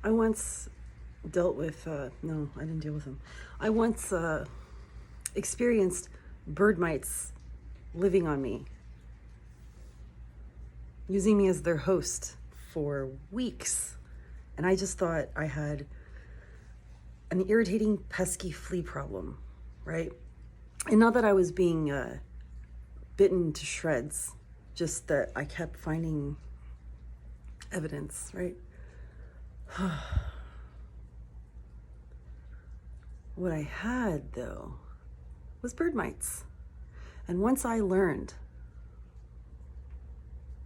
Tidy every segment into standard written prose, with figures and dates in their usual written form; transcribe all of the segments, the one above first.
I once dealt with, no, I didn't deal with them. I once experienced bird mites living on me, using me as their host for weeks. And I just thought I had an irritating, pesky flea problem, right? And not that I was being bitten to shreds, just that I kept finding evidence, right? What I had, though, was bird mites. And once I learned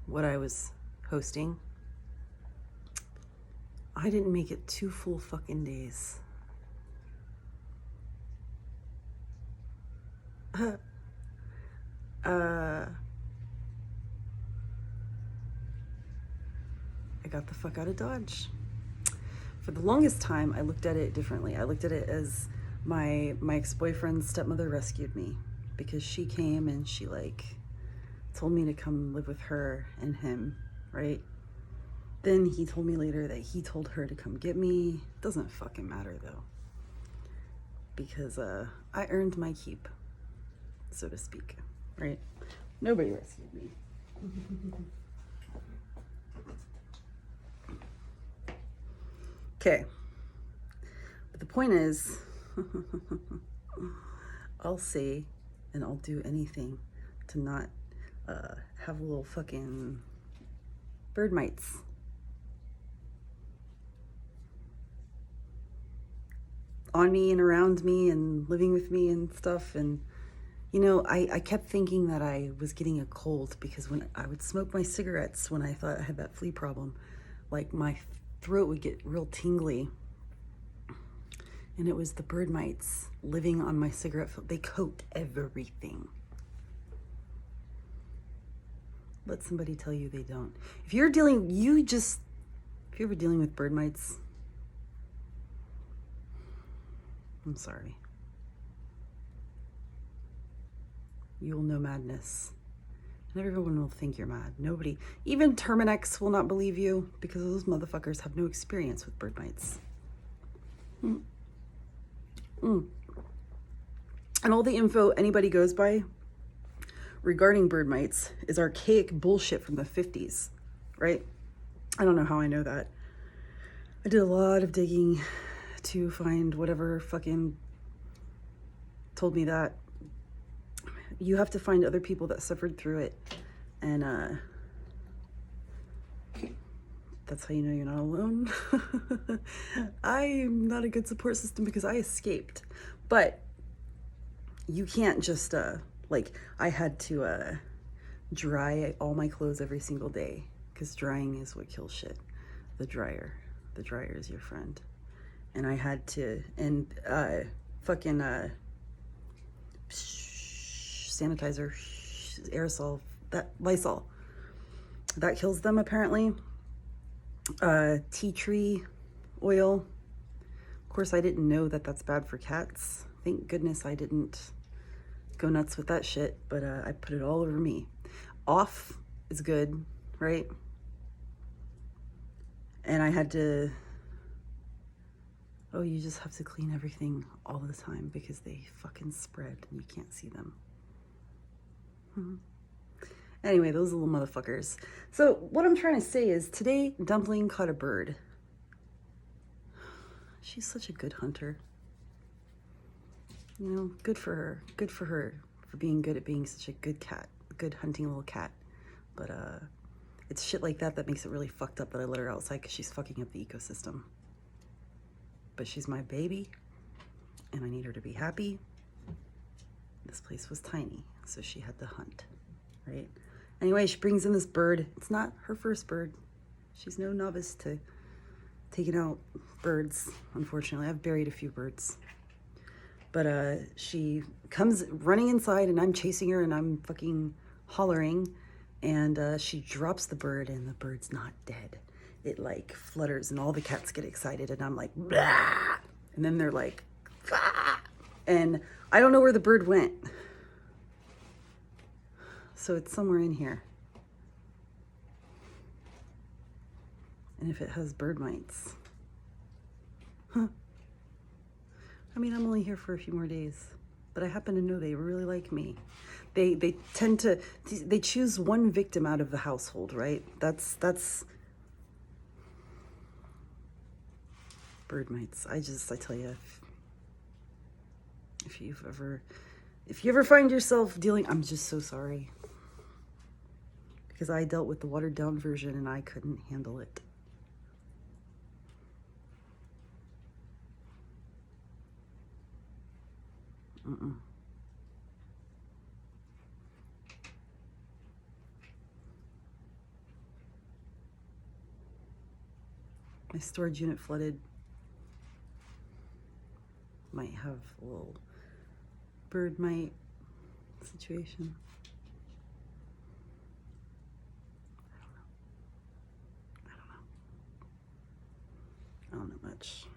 what I was hosting, I didn't make it 2 full fucking days. I got the fuck out of Dodge. For the longest time, I looked at it differently. I looked at it as my ex-boyfriend's stepmother rescued me, because she came and she told me to come live with her and him, right? Then he told me later that he told her to come get me. Doesn't fucking matter though, because I earned my keep, so to speak, right? Nobody rescued me. Okay, but the point is, I'll say and I'll do anything to not have little fucking bird mites on me and around me and living with me and stuff. And I kept thinking that I was getting a cold, because when I would smoke my cigarettes, when I thought I had that flea problem, my throat would get real tingly, and it was the bird mites living on my cigarette film. They coat everything. Let somebody tell you they don't. If you're ever dealing with bird mites, I'm sorry. You will know madness. And everyone will think you're mad. Nobody, even Terminex, will not believe you, because those motherfuckers have no experience with bird mites. And all the info anybody goes by regarding bird mites is archaic bullshit from the 50s, right? I don't know how I know that. I did a lot of digging to find whatever fucking told me that. You have to find other people that suffered through it, and that's how you know you're not alone. I'm not a good support system because I escaped, but you can't just I had to dry all my clothes every single day, because drying is what kills shit. The dryer is your friend. And I had to, and fucking sanitizer, aerosol, that Lysol, that kills them apparently. Tea tree oil. Of course, I didn't know that that's bad for cats. Thank goodness I didn't go nuts with that shit, but I put it all over me. Off is good, right? And I had to, you just have to clean everything all the time, because they fucking spread and you can't see them. Anyway, those little motherfuckers. So what I'm trying to say is, today Dumpling caught a bird. She's such a good hunter. Good for her. Good for her for being good at being such a good cat, good hunting little cat. But it's shit like that makes it really fucked up that I let her outside, because she's fucking up the ecosystem. But she's my baby, and I need her to be happy. This place was tiny, so she had to hunt, right? Anyway, she brings in this bird. It's not her first bird. She's no novice to taking out birds, unfortunately. I've buried a few birds. But she comes running inside, and I'm chasing her, and I'm fucking hollering, and she drops the bird, and the bird's not dead. It flutters, and all the cats get excited, and I'm like, blah! And then they're like, ah! And I don't know where the bird went. So it's somewhere in here. And if it has bird mites, I mean, I'm only here for a few more days, but I happen to know they really like me. They tend to, they choose one victim out of the household, right? That's bird mites. I tell you, if you ever find yourself dealing, I'm just so sorry, because I dealt with the watered down version and I couldn't handle it. Mm-mm. My storage unit flooded. Might have a little bird mite situation. I don't know much.